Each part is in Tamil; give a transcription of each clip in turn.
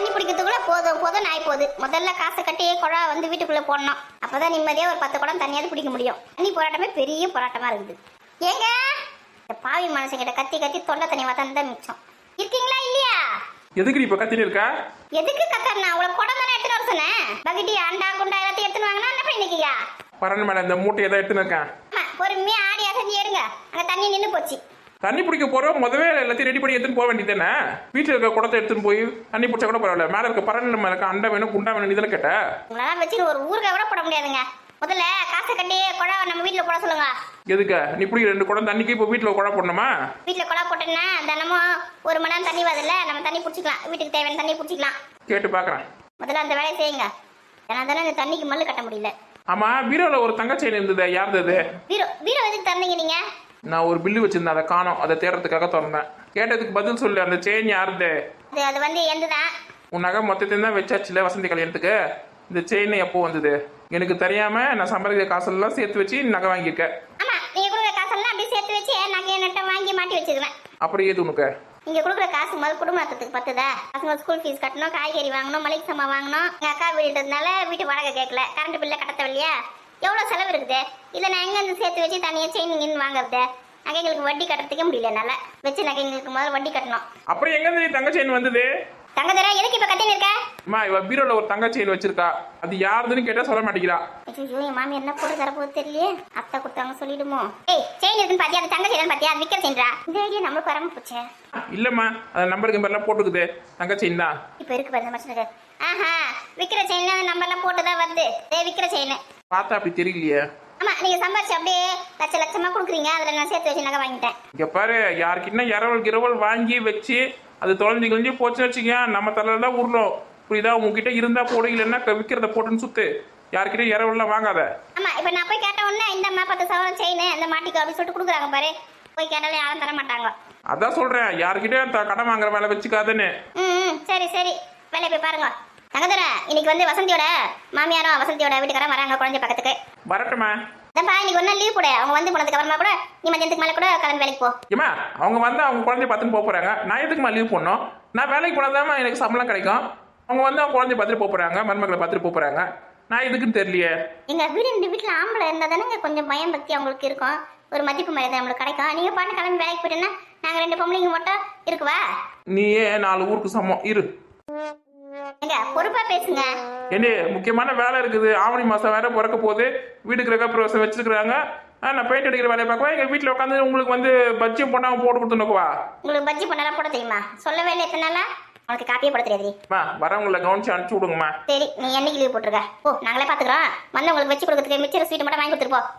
தண்ணி பிடிக்கிறதுக்குள்ள போதும் போதும் நாய் போகுது. முதல்ல காசை கட்டி குழா வந்து வீட்டுக்குள்ள போடணும். அப்பதான் நிம்மதியா ஒரு 10 குடம் தண்ணியாவது பிடிக்க முடியும். தண்ணி போராட்டமே பெரிய போராட்டமா இருக்குது. ஏங்க இந்த பாவி மனுஷங்கிட்ட கத்தி கத்தி தொண்டை தண்ணி வந்தா மிச்சம். இருக்கீங்களா இல்லையா? எதுக்கு இப்ப கத்திட்டு இருக்கா? எதுக்கு கத்தறனா? அவ்வளவு குடம் தானே எடுத்துட்டு வர சொன்னேன். பக்கெட்டி அண்டா குண்டா எல்லாத்தையும் எடுத்துட்டு வாங்கினா என்ன பண்ணிக்கீங்க? பரன் மேல இந்த மூட்டை எதை எடுத்துன்னு இருக்கேன். பொறுமையா ஆடி அசைஞ்சு எடுங்க. அங்க தண்ணி நின்று போச்சு. தண்ணி பிடிக்க போறோம், முதவே எல்லாத்தையும் ரெடி பண்ணி எடுத்துன்னு போக வேண்டியதானே. வீட்டுல இருக்க குடத்தை எடுத்துன்னு போய் தண்ணி பிடிச்சா கூட பரவாயில்ல. மேல இருக்க பரன் மேல இருக்க அண்டா வேணும் குண்டா வேணும் இதெல்லாம் கேட்ட. உங்களால வச்சு ஒரு ஊருக்கு கூட போட முடியாதுங்க. முதல்ல காசை கட்டி குழா நம்ம வீட்டுல போட சொல்லுங்க. எதுக்கு நீ பிடிக்க 2 குடம் தண்ணிக்கு இப்போ வீட்டுல குழா போடணுமா? வீட்டுல குழா போட்டோன்னா தினமும் 1 மணி நேரம் தண்ணி வருதுல்ல, நம்ம தண்ணி பிடிச்சிக்கலாம். வீட்டுக்கு தேவையான தண்ணி பிடிச்சிக்கலாம். கேட்டு பாக்குறேன். முதல்ல அந்த வேலையை செய்யுங்க. ஏன்னா தானே இந்த தண்ணிக்கு மல்லு கட்ட முடியல. ஆமா, பீரோல ஒரு தங்கச்செயின் இருந்தது, யாருது? பீரோ எதுக்கு தந்தீங்க நீங்க? நான் ஒரு பில்லு வச்சிருந்தேன், அதை காணோம். அதை தேடுறதுக்காக திறந்தேன். கேட்டதுக்கு பதில் சொல்லு. அந்த செயின் யாருது? அது வந்து எந்துதான். உன் நகை மொத்தத்தையும் தான் வச்சாச்சுல வசந்தி கல்யாணத்துக்கு. இந்த செயின் எப்போ வந்தது? எனக்கு தெரியாம நான் சம்பாதிக்கிற காசெல்லாம் சேர்த்து வச்சு நகை வாங்கியிருக்க. ஆமா, நீங்க கொடுக்குற காசெல்லாம் அப்படியே சேர்த்து வச்சு நகையை நட்டை வாங்கி மாட்டி வச்சிருவேன். அப்புறம் ஏது உனக்கு? நீங்க கொடுக்குற காசு முதல் குடும்பத்துக்கு பத்துதா? பசங்க ஸ்கூல் ஃபீஸ் கட்டணும், காய்கறி வாங்கணும், மளிகை சாமான் வாங்கணும். எங்க அக்கா வீடுனால வீட்டு வாடகை கேட்கல, கரண்ட் பில்ல கட்ட இல்லையா? எவ்வளவு செலவு இருக்குது. இதை நான் எங்க இருந்து சேர்த்து வச்சு தனியா செயின் வாங்குறது? நகைங்களுக்கு வட்டி கட்டுறதுக்கே முடியல. என்னால வச்சு நகைங்களுக்கு முதல்ல வட்டி கட்டணும். அப்புறம் எங்க இருந்து தங்க செயின் வந்தது? தங்க தர எதுக்கு இப்ப கட்டின்னு இருக்க? அம்மா, இவ பீரோல ஒரு தங்க செயின் வச்சிருக்கா. அது யாருதுன்னு கேட்டா சொல்ல மாட்டேங்கிறா. ஐயோ, என் மாமி என்ன போட்டு தர போகுது தெரியலையே. அத்தை கொடுத்தாங்க சொல்லிடுமோ? ஏய், செயின் இருக்குன்னு பாத்தியா? அது தங்க செயின் பாத்தியா? அது விக்கிற செயின்டா. இந்த ஐடியா நம்மளுக்கு வராம போச்சே. இல்லம்மா, அந்த நம்பருக்கு மேல போட்டுக்குது, தங்க செயின் தான். இப்ப இருக்கு பாருங்க மனுஷனுக்கு. ஆஹா, விக்கிற செயின் நம்பர்லாம் போட்டுதான் வருது. விக்கிற செயின் பார்த்தா அப்படி தெரியலையே. ஆமா, நீங்க சம்பாதிச்சு அப்படியே லட்சமா கொடுக்குறீங்க. அதுல நான் சேர்த்து வச்சு நகை வாங்கிட்டேன். இங்க பாரு, யாருக்கிட்ட இரவல் வாங்கி வச்சு அது தொலைஞ்சு கிழிஞ்சு போச்சுன்னு வச்சுக்க, நம்ம தலையில தான் உருளும். புரியுதா? உங்ககிட்ட இருந்தா போடு, இல்லைன்னா விற்கிறத போட்டுன்னு சுத்து. யாருக்கிட்ட இரவல்லாம் வாங்காத. ஆமா, இப்ப நான் போய் கேட்ட உடனே இந்த 10 சவரம் செயின் அந்த மாட்டிக்கு அப்படின்னு சொல்லிட்டு கொடுக்குறாங்க பாரு. போய் கேட்டாலும் யாரும் தர மாட்டாங்க. அதான் சொல்றேன், யாருக்கிட்ட கடன் வாங்குற வேலை வச்சுக்காதுன்னு. சரி சரி, வேலையை போய் பாருங்க. தங்கதர, இன்னைக்கு வந்து வசந்தியோட மாமியாரும் வசந்தியோட வீட்டுக்காரன் வராங்க குழந்தை பக்கத்துக்கு. வரட்டுமா? இதப்பா, இன்னைக்கு ஒரு நாள் லீவ் போட. அவங்க வந்து போனதுக்கு அப்புறமா கூட நீ மதியத்துக்கு மேல கூட கிளம்பி வேலைக்கு போ. ஏமா, அவங்க வந்து அவங்க குழந்தைய பார்த்துன்னு போறாங்க. நான் எதுக்குமா லீவ் பண்ணணும்? நான் வேலைக்கு போனதாமா எனக்கு சம்பளம் கிடைக்கும். அவங்க வந்து அவங்க குழந்தைய பார்த்துட்டு போறாங்க, மருமக்களை பார்த்துட்டு போறாங்க. நான் எதுக்குன்னு தெரியலையே. எங்க வீட்டுல ஆம்பளை இருந்தா தானே கொஞ்சம் பயம் பக்தி அவங்களுக்கு இருக்கும். ஒரு மதிப்பு மரியாதை நம்மளுக்கு கிடைக்கும். நீங்க பாட்டு கிளம்பி வேலைக்கு போயிட்டேன்னா நாங்க 2 பொம்பளைங்க மட்டும் இருக்குவா? நீயே 4 ஊருக்கு சமம் இரு. எங்க பொறுப்பா பேசுங்க. என்ன முக்கியமான வேலை இருக்குது. ஆவணி மாசம் வேற பிறக்க போகுது. வீடு கிரகப்பிரவேசம் வச்சிருக்காங்க. நான் பெயிண்ட் அடிக்கிற வேலையை பார்க்கவா? எங்க வீட்டுல உட்காந்து உங்களுக்கு வந்து பஜ்ஜியும் பொண்ணாங்க போட்டு கொடுத்துருக்கவா? உங்களுக்கு பஜ்ஜி பொண்ணெல்லாம் போட தெரியுமா? சொல்லவே இல்லை எத்தனை நாளா. உனக்கு காப்பியே போட தெரியாது. வரவங்களை கவனிச்சு அனுப்பிச்சு விடுங்கம்மா. சரி, நீ என்னைக்கு லீவ் போட்டுருக்க? ஓ, நாங்களே பாத்துக்கிறோம். வந்து உங்களுக்கு வச்சு கொடுக்கறதுக்கு மிச்சர் ஸ்வீட் மட்டும் வாங்கி கொடுத்துருப்போம்.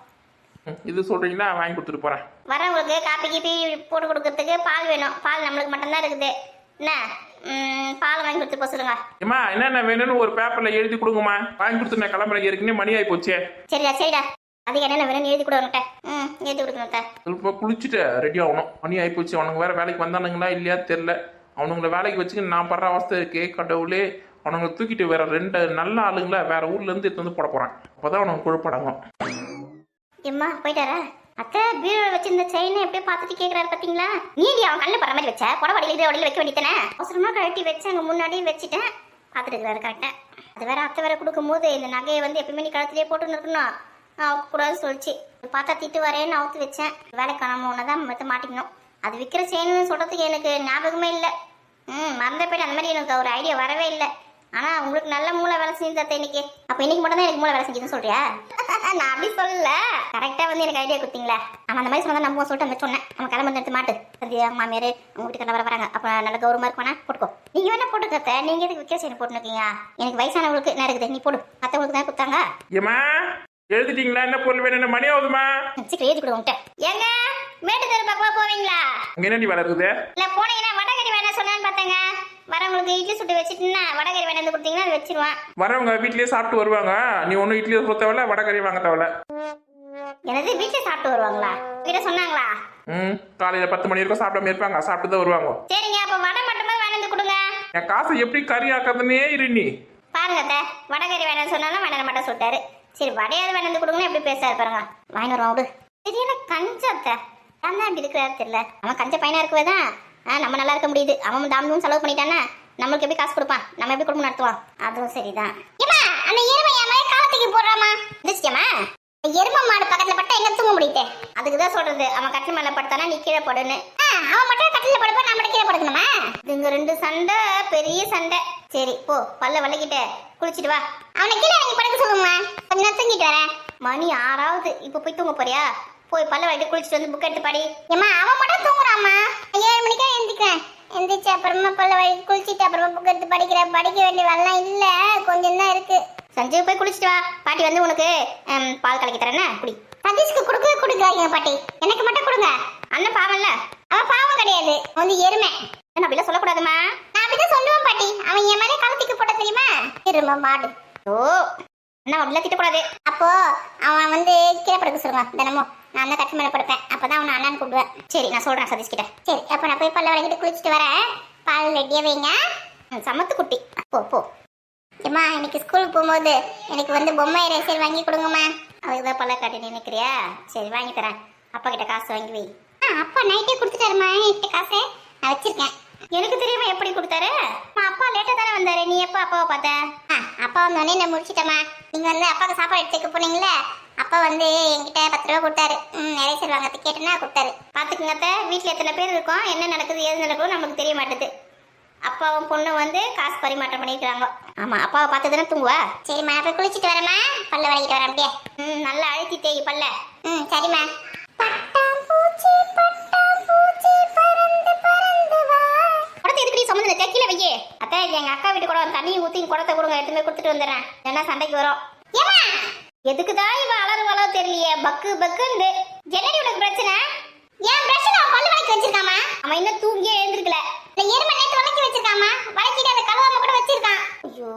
இது சொல்றீங்களா? வாங்கி கொடுத்துட்டு போறேன். வரவங்களுக்கு காப்பி கீப்பி போட்டு கொடுக்கறதுக்கு பால் வேணும். பால் நம்மளுக்கு மட்டும்தான் இருக்குது. என்ன பால் வாங்கி கொடுத்து போக சொல்லுங்க. ஏமா, என்னென்ன வேணும்னு ஒரு பேப்பர்ல எழுதி கொடுங்கம்மா. வாங்கி கொடுத்து நான் கிளம்புறேன். ஏற்கனவே மணி ஆகி போச்சே. சரிடா. அது என்னென்ன வேணும்னு எழுதி கூட வந்துட்டேன். எழுதி கொடுக்கணும். இப்போ குளிச்சுட்டு ரெடி ஆகணும். மணி ஆகி போச்சு. அவனுங்க வேற வேலைக்கு வந்தானுங்களா இல்லையா தெரியல. அவனுங்களை வேலைக்கு வச்சுக்க நான் படுற அவஸ்தை இருக்கே கடவுளே. அவனுங்களை தூக்கிட்டு வேற 2 நல்ல ஆளுங்களா வேற ஊர்ல இருந்து எடுத்து வந்து போட போறான். அப்பதான் அவனுக்கு குழப்படாங்க. எம்மா போயிட்டாரா? அத்தை பீரோல வச்சிருந்த செயினை எப்படியே பார்த்துட்டு கேட்கறாரு பாத்தீங்களா? நீடி அவன் கண்ணு படுற மாதிரி வச்ச புடவடியில வடியில வைக்க வேண்டியதானே? அவசரமா கழட்டி வச்சு அங்க முன்னாடி வச்சுட்டேன். பார்த்துட்டு இருக்கிறாரு கரெக்டா. அது வேற அத்தை வேற கொடுக்கும் போது இந்த நகையை வந்து எப்பயுமே நீ கழுத்துலயே போட்டுன்னு இருக்கணும் அவுக்க கூடாது சொல்லிச்சு. பார்த்தா திட்டு வரேன்னு அவுத்து வச்சேன். வேலை காணாம ஒன்னதான் மெத்த மாட்டிக்கணும். அது விற்கிற செயின்னு சொல்றதுக்கு எனக்கு ஞாபகமே இல்லை. மறந்த போயிட்டு அந்த மாதிரி எனக்கு ஒரு ஐடியா வரவே இல்லை. ஆனா உங்களுக்கு நல்ல மூளை வேலை செஞ்சு தத்த இன்னைக்கு. அப்ப இன்னைக்கு மட்டும் தான் எனக்கு மூளை வேலை செஞ்சதுன்னு சொல்றியா? நான் அப்படி சொல்லல, கரெக்டா வந்து எனக்கு ஐடியா கொடுத்தீங்களா? அவன் அந்த மாதிரி சொன்னா நம்ம சொல்லிட்டு அந்த சொன்னேன். அவன் கிளம்பி எடுத்து மாட்டு சந்தியா மாமியாரு உங்க வீட்டுக்கு வராங்க. அப்ப நல்ல கௌரவமா இருப்பானா போட்டுக்கோ. நீங்க வேணா போட்டு கத்த. நீங்க எதுக்கு விற்க செய்ய போட்டுருக்கீங்க? எனக்கு வயசானவங்களுக்கு என்ன இருக்குது? நீ போடு. மத்தவங்களுக்கு தான் கொடுத்தாங்க. ஏமா, எழுதிட்டீங்களா? என்ன பொருள் வேணும்? மணி ஆகுதுமா. சீக்கிரம் எழுதி கொடுங்க. ஏங்க மேட்டு தெரு பக்கம் போவீங்களா? என்னடி வேலை இருக்குது? இல்ல போனீங்கன்னா வடகறி வேணா சொன்னான்னு பார்த்தேங்க. வரவங்களுக்கு இட்லி சுட்டு வச்சுட்டுன்னா வடகறி வேணா வந்து கொடுத்தீங்கன்னா அது வச்சிருவான். வரவங்க வீட்லயே சாப்பிட்டு வருவாங்க. நீ ஒன்னும் இட்லி சொல்ல தேவையில்ல, வடகறி வாங்க தேவையில்ல. எனது வீட்டுல சாப்பிட்டு வருவாங்களா? வீட சொன்னாங்களா? காலையில 10 மணி வரைக்கும் சாப்பிடாம இருப்பாங்க. சாப்பிட்டு தான் வருவாங்க. சரிங்க, அப்ப வடை மட்டுமே வேணாந்து கொடுங்க. என் காசை எப்படி கறி ஆக்காதுன்னே இரு நீ. பாருங்க அத்தை, வடகறி வேணாம் சொன்னாலும் வேணாம் மட்டும் சொல்லிட்டாரு. சரி, வடையாவது வேணாந்து கொடுங்கன்னு எப்படி பேசாரு பாருங்க. வாங்கி வருவான் விடு. சரியான கஞ்சத்தை ஏன் தான் இப்படி இருக்கிறாரு தெரியல. அவன் கஞ்ச பையனா இருக்கவேதான் நம்ம நல்லா இருக்க முடியுது. அவன் தாமதும் செலவு பண்ணிட்டானா நம்மளுக்கு எப்படி காசு கொடுப்பான், நம்ம எப்படி குடும்பம் நடத்துவோம்? அதுவும் சரிதான். ஏமா அந்த எருமை என் மேல காலத்துக்கு போடுறாமா? எந்திரிச்சிக்கமா? எருமை மாடு பக்கத்துல பட்டா எங்க தூங்க முடியுது? அதுக்கு தான் சொல்றது, அவன் கட்டில் மேல படுத்தானா நீ கீழே படுன்னு. அவன் மட்டும் கட்டில படுப்பா, நான் மட்டும் கீழே படுக்கணுமா? இதுங்க ரெண்டு சண்டை, பெரிய சண்டை. சரி போ, பல்ல வலிக்கிட்ட குளிச்சிட்டு வா. அவனை கீழே இறங்கி படுக்க சொல்லுங்கம்மா, கொஞ்ச நேரம் தூங்கிட்டு வரேன். மணி 6ஆவது, இப்ப போய் தூங்க போறியா? போய் பல்ல வலிக்கிட்டு குளிச்சிட்டு வந்து புக் எடுத்து படி. ஏமா அவன் மட்டும் தூங்குறாமா? 7 மணிக்கா எந்திரிக்கிறேன். எந்திரிச்சு அப்புறமா பல்ல வலிக்கிட்டு குளிச்சிட்டு அப்புறமா புக் எடுத்து படிக்கிறேன். படிக்க வேண்டிய வேலைலாம் இல்ல, கொஞ்சம் தான் இருக்கு. சஞ்சய் போய் குளிச்சிட்டு வா, பாட்டி வந்து உனக்கு பால் கலக்கி தரேன்னா குடி. சதீஷ்க்கு கொடுக்காதீங்க பாட்டி, எனக்கு மட்டும் கொடுங்க. அண்ணன் பாவம்ல? அவன் பாவம் கிடையாது, வந்து எருமை. என்ன அப்படிலாம் சொல்லக்கூடாதுமா? நான் அப்படிதான் சொல்லுவேன் பாட்டி, அவன் என் மேலே கலத்திக்கு போட்ட தெரியுமா? எருமை மாடு. ஓ அண்ணா அப்படிலாம் திட்டக்கூடாது. அப்போ அவன் வந்து கீழே படுக்க சொல்லுங்க தினமும். நான் தான் கட்டி மேலே படுப்பேன், அப்பதான் அவனை அண்ணன் கூப்பிடுவேன். சரி நான் சொல்றேன் சதீஷ் கிட்ட. சரி அப்போ நான் போய் பல்ல வளைக்கிட்டு குளிச்சுட்டு வரேன். பால் ரெடியா வைங்க. சமத்து குட்டி போ போ. ஏம்மா இன்னைக்கு ஸ்கூலுக்கு போகும்போது எனக்கு வந்து பொம்மை ரேசர் வாங்கி கொடுங்கம்மா. அதுக்கு தான் பல்ல காட்டி நினைக்கிறியா? சரி வாங்கி தரேன். அப்பா கிட்ட காசு வாங்கி வை. அப்பா நைட்டே கொடுத்துட்டாருமா என்கிட்ட காசு, நான் வச்சிருக்கேன். எனக்கு தெரியுமா எப்படி கொடுத்தாரு? அப்பா லேட்டா தானே வந்தாரு, நீ எப்போ அப்பாவை பார்த்த? அப்பா வந்தோடனே நான் முடிச்சிட்டேம்மா. நீங்க வந்து அப்பாவுக்கு சாப்பாடு எடுத்துக்க போனீங்களே, அப்பா வந்து என்கிட்ட 10 ரூபா கொடுத்தாரு. ரேசர் வாங்கிறது கேட்டேன்னா கொடுத்தாரு. பார்த்துக்குங்க, வீட்டில் எத்தனை பேர் இருக்கோம், என்ன நடக்குது ஏது நடக்குது நமக்கு தெரிய மாட்டேது. அப்பாவும் பொண்ணு வந்து காசு பரிமாற்றம் பண்ணிக்கிறாங்க. ஆமா அப்பாவை பார்த்து தானே தூங்குவா. சரிம்மா போய் குளிச்சுட்டு வரேம்மா, பல்ல வலிக்கிட்டு வரேன். அப்படியே நல்லா அழுத்தி தேய் பல்ல. சரிம்மா. குடத்தை எதுக்கடி சம்மந்த கீழே வையே. அத்தை எங்க அக்கா வீட்டு கூட தண்ணியை ஊற்றி குடத்தை கொடுங்க, எடுத்துமே கொடுத்துட்டு வந்துடுறேன். என்ன சண்டைக்கு வரும்? எதுக்குதான் இவ வளர தெரியலையே, பக்கு பக்குன்னு. என்னடி உனக்கு பிரச்சனை? ஏன் பிரச்சனை? பல்லு வளைக்க வச்சிருக்காமா? அவன் இன்னும் தூங்கியே எழுந்திருக்கல. எருமை நேற்று வளைக்கி வச்சிருக்காமா, வளைக்கிட்டு அந்த கழுவாம கூட வச்சிருக்கான். ஐயோ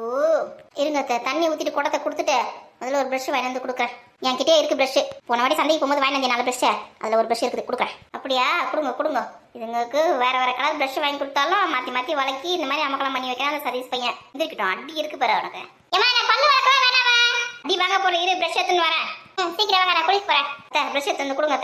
இருங்க, தண்ணி ஊத்திட்டு குடத்தை கொடுத்துட்டு அதுல ஒரு பிரஷ் வாங்கி வந்து கொடுக்குறேன். என்கிட்டே இருக்கு பிரஷ், போன வாட்டி சண்டைக்கு போகும்போது வாங்கி வந்தேன் 4 பிரஷ், அதுல ஒரு பிரஷ் இருக்குது கொடுக்குறேன். அப்படியா? கொடுங்க. இதுங்களுக்கு வேற கலர் பிரஷ் வாங்கி கொடுத்தாலும் மாத்தி வளைக்கி இந்த மாதிரி அமக்கலாம் பண்ணி வைக்கிறேன். அந்த சதீஷ் பையன் இருக்கட்டும், அடி இருக்கு பாரு அவனுக்கு. ஏமா நான் பல்லு வளர்க்கலாம் வேணாமா? அடி வாங்க போற, இரு பிரஷ் எடுத்துன்னு வரேன். சீக்கிரம் வாங்க, நான் குளிக்க போறேன். பிரஷ் எடுத்து வந்து கொடுங்க.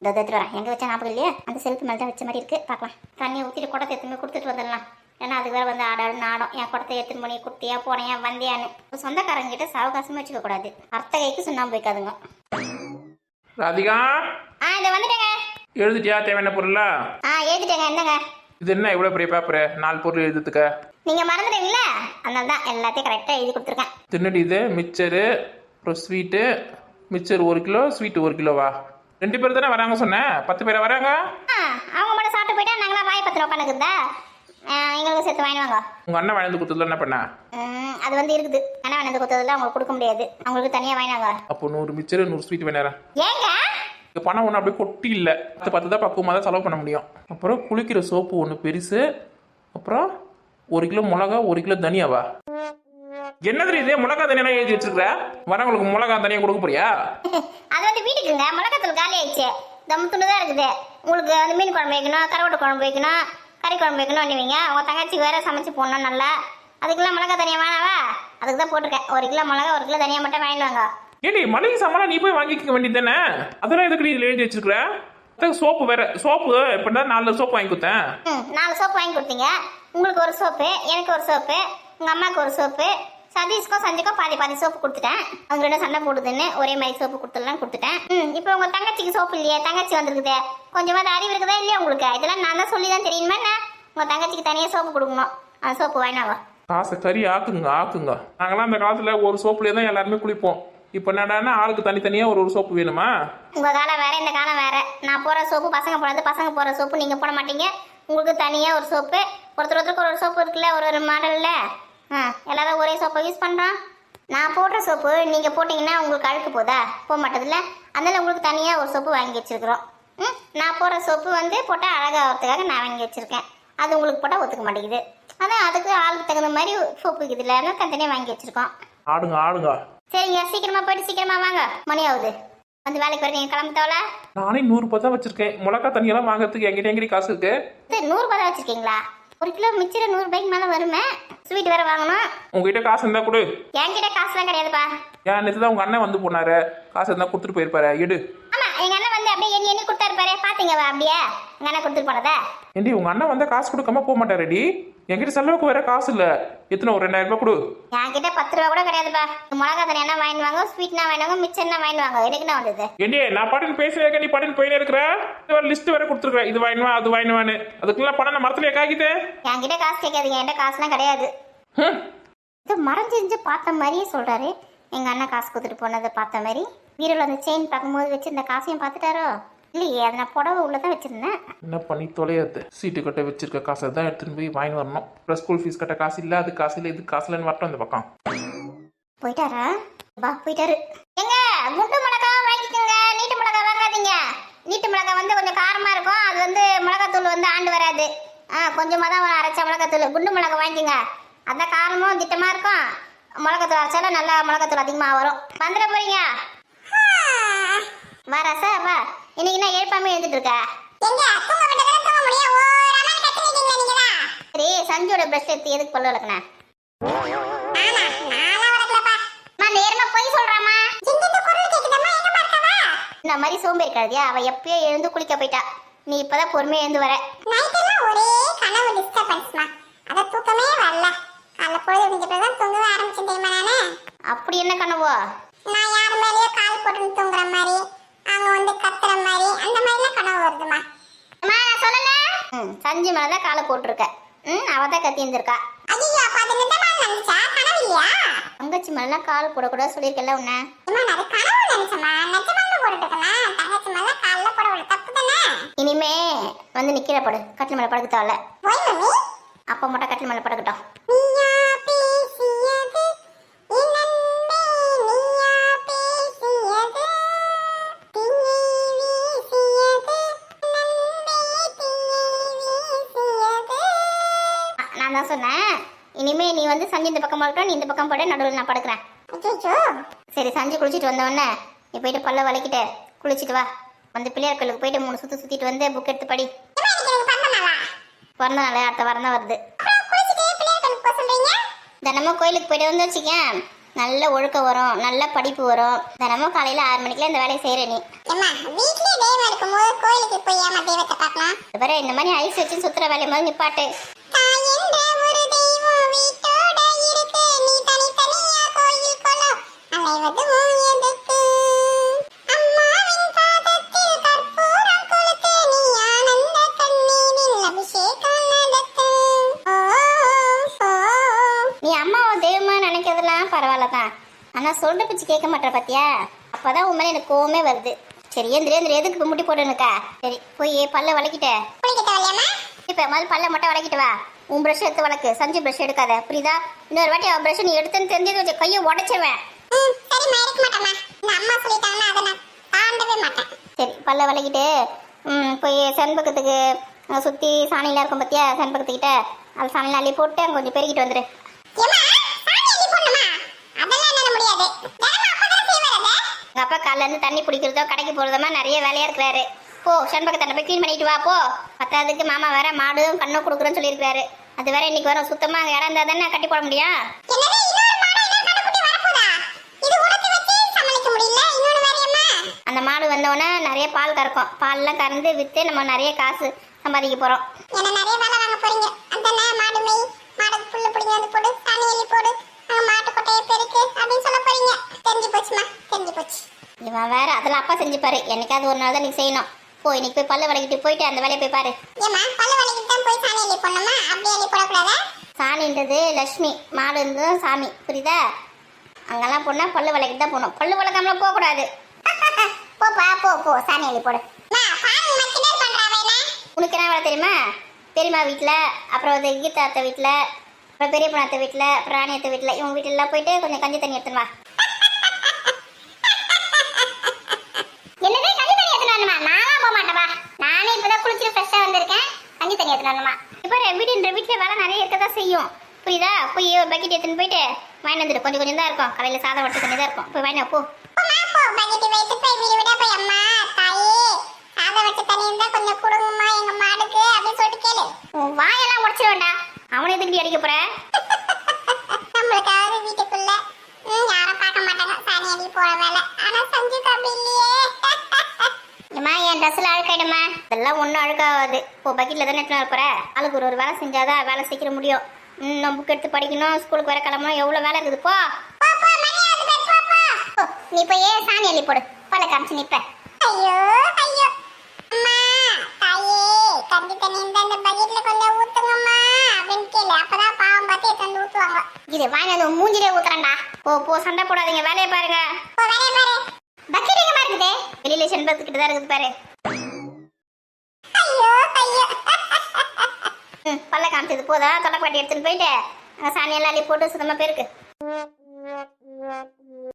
எடுத்துட்டு வரேன். எங்க வச்சா ஞாபகம் இல்லையே, அந்த செல்ஃபு மேலே தான் வச்ச மாதிரி இருக்கு. பார்க்கலாம். தண்ணியை ஊற்றிட்டு குடத்தை எடுத்துன்னு கொடுத்துட்டு வந்துடலாம். ஏன்னா அதுக்கு வேற வந்து ஆடாடுன்னு ஆடும். என் குடத்தை எடுத்துன்னு பண்ணி குட்டியா போனேன் வந்தியான்னு சொந்தக்காரங்க கிட்ட சாவகாசமா வச்சுக்க கூடாது. அர்த்த கைக்கு சுண்ணாம்பு வைக்காதுங்க. ராதிகா இதை வந்துட்டேங்க. எழுதிட்டியா தேவையான பொருளா? எழுதிட்டேங்க. என்னங்க இது? என்ன இவ்வளோ பெரிய பேப்பரு, 4 பொருள் எழுதுறதுக்கு? நீங்க மறந்துட்டீங்களா, அதனால தான் எல்லாத்தையும் கரெக்டாக எழுதி கொடுத்துருக்கேன். தின்னடி இது மிக்சரு, அப்புறம் ஸ்வீட்டு. மிக்சர் 1 கிலோ, ஸ்வீட்டு 1 கிலோவா? 2 பேர் தானே வராங்க சொன்னேன், 10 பேரா வராங்க? அவங்க மட்டும் சாப்பிட்டு போயிட்டா நாங்களாம் வாய் 10 ரூபா பண்ணுக்குதா? எங்களுக்கு சேர்த்து வாங்கிடுவாங்க. உங்க அண்ணன் வாங்கி கொடுத்ததுல என்ன பண்ண? அது வந்து இருக்குது, அண்ணன் வாங்கி கொடுத்ததுல அவங்களுக்கு கொடுக்க முடியாது, அவங்களுக்கு தனியாக வாங்கினாங்க. அப்போ 100 மிக்சர் 100 ஸ்வீட் வேணாரா? ஏங்க பணம் ஒன்றும் அப்படியே கொட்டி இல்லை, 10 தான் பக்குவமாக தான் செலவு பண்ண முடியும். அப்புறம் குளிக்கிற சோப்பு 1 பெருசு, அப்புறம் 1 கிலோ மிளகா, 1 கிலோ தனியாவா? என்ன தெரியுது மிளகா தனியா எழுதி வச்சிருக்கிற? வரவங்களுக்கு மிளகா தனியா கொடுக்க போறியா? அது வந்து வீட்டுக்குங்க, மிளகாத்தூள் காலி ஆயிடுச்சு, தம் துண்டு தான் இருக்குது. உங்களுக்கு அந்த மீன் குழம்பு வைக்கணும், கருவாட்டு குழம்பு வைக்கணும், கறி குழம்பு வைக்கணும் நீங்க. உங்க தங்கச்சிக்கு வேற சமைச்சு போடணும் நல்லா. அதுக்கெல்லாம் மிளகா தனியா வேணாவா? அதுக்கு தான் போட்டிருக்கேன். 1 கிலோ மிளகா 1 கிலோ தனியா மட்டும் வாங்கிடுவாங்க. ஏடி மளிகை சாமான் நீ போய் வாங்கிக்க வேண்டியது தானே, அதெல்லாம் எதுக்கு நீ எழுதி வச்சிருக்கிற? சோப்பு வேற, சோப்பு இப்ப 4 சோப்பு வாங்கி கொடுத்தேன். 4 சோப்பு வாங்கி கொடுத்தீங்க. உங்களுக்கு ஒரு சோப்பு, எனக்கு ஒரு சோப்பு, உங்க அம்மாவுக்கு ஒரு சோப்பு, சதீஷ்க்கும் சஞ்சுக்கும் பாதி சோப்பு கொடுத்துட்டேன். அவங்க 2 சண்டை போடுதுன்னு ஒரே மாதிரி சோப்பு கொடுத்துடலாம் கொடுத்துட்டேன். இப்போ உங்க தங்கச்சிக்கு சோப்பு இல்லையே, தங்கச்சி வந்துருக்குது, கொஞ்சமாவது அறிவு இருக்குதா இல்லையா உங்களுக்கு? இதெல்லாம் நான் தான் சொல்லி தான் தெரியுமா என்ன? உங்க தங்கச்சிக்கு தனியாக சோப்பு கொடுக்கணும், அந்த சோப்பு வாங்கினாவா? காசை கறி ஆக்குங்க. நாங்களாம் அந்த காலத்துல ஒரு சோப்புலேயே தான் எல்லாருமே குளிப்போம். இப்போ என்னடான்னா ஆளுக்கு தனித்தனியா ஒரு சோப்பு வேணுமா? உங்க காலம் வேற, இந்த காலம் வேற. நான் போற சோப்பு பசங்க போடாது, பசங்க போற சோப்பு நீங்க போட மாட்டீங்க. உங்களுக்கு தனியா ஒரு சோப்பு, ஒருத்தருக்கு ஒரு சோப்பு இருக்குல்ல, ஒரு மாடல்ல. எல்லாரும் ஒரே சோப்பை யூஸ் பண்றோம். நான் போடுற சோப்பு நீங்க போட்டீங்கன்னா உங்களுக்கு அழுக்கு போதா? போக மாட்டதுல்ல. அதனால உங்களுக்கு தனியா ஒரு சோப்பு வாங்கி வச்சிருக்கிறோம். நான் போடுற சோப்பு வந்து போட்டா அழகாகிறதுக்காக நான் வாங்கி வச்சிருக்கேன். அது உங்களுக்கு போட்டா ஒத்துக்க மாட்டேங்குது. அதான் அதுக்கு ஆளுக்கு தகுந்த மாதிரி சோப்பு இருக்குதுல்ல, அதனால தனித்தனியாக வாங்கி வச்சிருக்கோம். ஆடுங்க. சரிங்க, சீக்கிரமா போயிட்டு சீக்கிரமா வாங்க, மணி ஆகுது. வந்து வேலைக்கு வர நீங்க கிளம்புத்தவள. நானே 100 ரூபாய் தான் வச்சிருக்கேன். மிளகா தண்ணியெல்லாம் வாங்குறதுக்கு எங்கிட்ட காசு இருக்கு. 100 ரூபாய் தான் வச்சிருக்கீங்களா? 1 கிலோ மிச்சர் 100 ரூபாய்க்கு மேல வருமே. ஸ்வீட் வேற வாங்கணும். உங்ககிட்ட காசு இருந்தா கொடு. என்கிட்ட காசுலாம் கிடையாதுப்பா. நேற்று தான் உங்க அண்ணன் வந்து போனாரு, காசு இருந்தா கொடுத்துட்டு போயிருப்பாரு. எடு. ஆமா, எங்க அண்ணன் வந்து அப்படியே எண்ணி எண்ணி கொடுத்தாரு பாரு, பாத்தீங்க அப்படியே எங்க அண்ணன் கொடுத்துட்டு போனதா. ஏண்டி உங்க அண்ணன் வந்தா காசு கொடுக்காம போக மாட்டாரடி? என்கிட்ட செலவுக்கு வேற காசு இல்ல. எத்தனை ஒரு 2000 ரூபாய் கொடு. என்கிட்ட 10 ரூபா கூட கிடையாதுப்பா. மிளகா தனியா என்ன வாங்கிடுவாங்க, ஸ்வீட்னா வாங்கிடுவாங்க, மிச்சம் என்ன வாங்கிடுவாங்க. எனக்குன்னா வந்தது. ஏண்டி நான் பாட்டுன்னு பேசுறேன், நீ பாட்டுன்னு போயினே இருக்கிற. லிஸ்ட் வேற கொடுத்துருக்கேன், இது வாங்கினுவா அது வாங்கினுவான்னு. அதுக்குள்ள பணம் நான் மரத்துலயே காக்கிட்டு. என்கிட்ட காசு கேட்காதீங்க, என்கிட்ட காசுலாம் கிடையாது. இது மறைஞ்சிருந்து பார்த்த மாதிரியே சொல்றாரு. எங்க அண்ணன் காசு கொடுத்துட்டு போனதை பார்த்த மாதிரி. வீரல் அந்த செயின் பார்க்கும்போது வச்சு இந்த காசையும் பார்த்துட்டாரோ இல்லையே? அதை நான் புடவை உள்ளதான் வச்சிருந்தேன். என்ன பண்ணி தொலையாது. சீட்டு கட்ட வச்சிருக்க காசை தான் எடுத்துன்னு போய் வாங்கி வரணும். அப்புறம் ஸ்கூல் ஃபீஸ் கட்ட காசு இல்லை, அது காசு இல்லை, இது காசு இல்லைன்னு வரட்டும் இந்த பக்கம். போயிட்டாரா? பா போயிட்டாரு. எங்க குண்டு மிளகா வாங்கிக்கோங்க, நீட்டு மிளகா வாங்காதீங்க. நீட்டு மிளகா வந்து கொஞ்சம் காரமா இருக்கும், அது வந்து மிளகாத்தூள் வந்து ஆண்டு வராது. கொஞ்சமாக தான் அரைச்ச மிளகாத்தூள். குண்டு மிளகா வாங்கிக்கோங்க, அதான் காரமும் திட்டமா இருக்கும். மிளகாத்தூள் அரைச்சாலும் நல்லா மிளகாத்தூள் அதிகமாக வரும். வந்துட போறீங்க? வாரா சார் வா. இன்னைக்கு என்ன எழுப்பாம எழுந்துட்டு இருக்க? சரி, சஞ்சோட பிரஷ் எடுத்து எதுக்கு பல்லு விளக்குன? இந்த மாதிரி சோம்பேறி கழுதியா, அவ எப்பயோ எழுந்து குளிக்க போயிட்டா. நீ இப்பதான் பொறுமையா எழுந்து வர. ஒரே கனவு டிஸ்டர்பன்ஸ்மா. அத தூக்கமே வரல. காலைல பொழுது விடிஞ்சப்பதான் தூங்கவே ஆரம்பிச்சேன் தெரியுமா நானு. அப்படி என்ன கனவோ? நான் யார் மேலேயோ கால் போட்டு தூங்குற மாதிரி, அவங்க வந்து கத்துற மாதிரி, அந்த மாதிரிலாம் கனவு வருதுமா. நான் சொல்லல. சஞ்சு மேலதான் காலை போட்டிருக்க. அவதான் கத்தி இருந்திருக்கா. ஐயோ, அப்ப அது நிஜமா நினைச்சா கனவு இல்லையா? தங்கச்சி மேல கால் போடக்கூடாது சொல்லியிருக்கல உன்ன. நான் அது கனவு நினைச்சமா, நிஜமாக போட்டுட்டு இருக்கேன். தங்கச்சி மேல கால்ல போட தப்பு தானே. இனிமே வந்து நிக்கிற படு, கட்டில் மேல படுக்க தேவல. போய் மம்மி, அப்ப மட்டும் கட்டில் மேல படுக்கட்டும். நீயா பேசியது என் அன்பே, நீயா பேசியது தீயை வீசியது என் அன்பே, தீயை வீசியது. நான் தான் சொன்னேன், இனிமே நீ வந்து சஞ்சு இந்த பக்கம் படுக்கணும், நீ இந்த பக்கம் படு, நடுவில் நான் படுக்கிறேன். அச்சோ, சரி, சஞ்சு குளிச்சுட்டு வந்தவொடனே நீ போயிட்டு பல்ல வலிக்கிட்டு குளிச்சுட்டு வா. வந்து பிள்ளையார் கோயிலுக்கு போயிட்டு 3 சுத்து சுத்திட்டு வந்து புக் எடுத்து படி. பிறந்த நாள் அடுத்த வாரம் தான் வருது. தினமும் கோயிலுக்கு போயிட்டு வந்து வச்சுக்கேன், நல்ல ஒழுக்கம் வரும், நல்ல படிப்பு வரும். தினமும் காலையில 6 மணிக்குல இந்த வேலையை செய்யற நீ. வீட்லயே தெய்வம் இருக்கும்போது கோயிலுக்கு போய் ஏமா தெய்வத்தை பார்க்கலாம்? வேற இந்த மாதிரி ஐஸ் வச்சு சுத்துற வேலையை மாதிரி நிப்பாட்டு. ஒரு தெய்வம் வீட்டோட இருக்கு, நீ தனித்தனியா கோயில் குளம் அலைவது எதுக்கு? அம்மாவின் பாதத்தில் கற்பூரம் கொளுத்து, நீ ஆனந்த கண்ணீரில் அபிஷேகம் நடத்து. நீ அம்மாவை தெய்வமா நினைக்கிறதுலாம் பரவாயில்லதான், ஆனா சொல்ற பிச்சு கேட்க மாட்டேற பாத்தியா? அப்பதான் உண்மையில எனக்கு கோவமே வருது. சரி எந்திரி எதுக்கு முட்டி போட்டுனுக்கா? சரி போய் பல்ல வளைக்கிட்ட இப்ப முதல்ல பல்ல மட்டும் வளைக்கிட்டு வா. உன் பிரஷ் எடுத்து வளக்கு, சஞ்சு பிரஷ் எடுக்காத, புரியுதா? இன்னொரு வாட்டி அவன் பிரஷ் நீ எடுத்துன்னு தெரிஞ்சது வச்சு கையை உடைச்சிருவேன். சரி பல்ல வளைக்கிட்டு போய் செண்பகத்துக்கு சுத்தி சாணிலாம் இருக்கும் பத்தியா, செண்பகத்துக்கிட்ட அது சாணிலாம் அள்ளி போட்டு அங்கே கொஞ்சம் பெருக்கிட்டு வந்துரு. உங்க அப்பா காலைல இருந்து தண்ணி பிடிக்கிறதோ கடைக்கு போறதோ நிறைய வேலையா இருக்கிறாரு. போ செண்பகத்தை போய் க்ளீன் பண்ணிட்டு வா போ. பத்தாவதுக்கு மாமா வேற மாடும் கண்ணும் கொடுக்குறேன்னு சொல்லியிருக்காரு. அது வேற இன்னைக்கு வரும். சுத்தமா இடம் இருந்தா தானே கட்டி போட முடியும். அந்த மாடு வந்தோடனே நிறைய பால் கறக்கும். பால்லாம் கறந்து வித்து நம்ம நிறைய காசு சம்பாதிக்க போறோம். இவன் வேற அதெல்லாம் அப்பா செஞ்சுப்பாரு. என்னைக்காவது ஒரு நாள் தான் நீ செய்யணும். போ இன்னைக்கு போய் பல்ல வளைக்கிட்டு போயிட்டு அந்த வேலையை போய் பாரு. சாணின்றது லட்சுமி, மாடு இருந்ததும் சாமி, புரியுதா? அங்கெல்லாம் போனா பல்லு வளைக்கிட்டு தான் போகணும். பல்லு வளைக்காமலாம் போகக்கூடாது. போப்பா போ சாணி அள்ளி போடு. உனக்கு என்ன வேலை தெரியுமா? பெரியம்மா வீட்டில், அப்புறம் வந்து கீதா அத்தை வீட்டில், அப்புறம் பெரிய பொண்ணு அத்தை வீட்டில், அப்புறம் ராணி அத்தை வீட்டில், இவங்க வீட்டிலலாம் போயிட்டு கொஞ்சம் கஞ்சி தண்ணி எடுத்துன்னு வா. என்னது கஞ்சி தண்ணி எடுத்துனானுமா? நானா போக மாட்டேப்பா. நானே இப்பதான் குளிச்சுட்டு ஃப்ரெஷ்ஷா வந்திருக்கேன். கஞ்சி தண்ணி எடுத்துனானுமா? இப்போ வீட்டில் வேலை நிறைய இருக்க தான் செய்யும், புரியுதா? போய் பக்கெட் எடுத்துன்னு போயிட்டு வாங்கி வந்துடு. கொஞ்சம் கொஞ்சம் தான் இருக்கும், கடையில் சாதம் வட்டு கொஞ்சம் தான் இருக்கும். போய் வாங்கினா போ. பக்கெட் வைத்து போய் விட போய் அம்மா தாயே சாதம் வச்சு தண்ணி இருந்தா கொஞ்சம் கொடுங்கம்மா எங்க மாடுக்கு அப்படின்னு சொல்லிட்டு கேளு. வாயெல்லாம் உடச்சிட வேண்டாம். அவனை எதுக்கு அடிக்க போற? நம்மளுக்காவது வீட்டுக்குள்ள யாரும் பார்க்க மாட்டாங்க சாணி அடி போற வேலை. ஆனா சஞ்சு அப்படி இல்லையே. ஏமா என் அதெல்லாம் ஒன்றும் அழுக்காகாது. இப்போ பக்கெட்டில் தானே எடுத்துன்னு போகிற, ஆளுக்கு ஒரு வேலை செஞ்சாதான் வேலை சீக்கிரம் முடியும். நான் புக் எடுத்து படிக்கணும், ஸ்கூலுக்கு வர கிளம்பணும், எவ்வளோ வேலை இருக்குது. போ நீ போய் சாணி அள்ளி போடு, பல காமிச்சு நிப்ப. ஐயோ ஐயோ அம்மா தாயே கஞ்சி தண்ணி இந்த அந்த பக்கெட்ல கொஞ்சம் ஊத்துங்கம்மா அப்படின்னு கேளு. அப்பதான் பாவம் பார்த்து எடுத்து ஊத்துவாங்க. இது வாங்கி அந்த மூஞ்சிலே ஊத்துறேன்டா. போ சண்டை போடாதீங்க, வேலையை பாருங்க. ஓ வரே பாரு. பக்கெட் எங்க இருக்குது? வெளியில செண்பத்துக்கிட்ட தான் இருக்குது பாரு. ஐயோ ஐயோ பல்ல காமிச்சது போதா, தொலைப்பாட்டி எடுத்துன்னு போயிட்டு சாணியெல்லாம் அள்ளி போட்டு சுத்தமா பேருக்கு.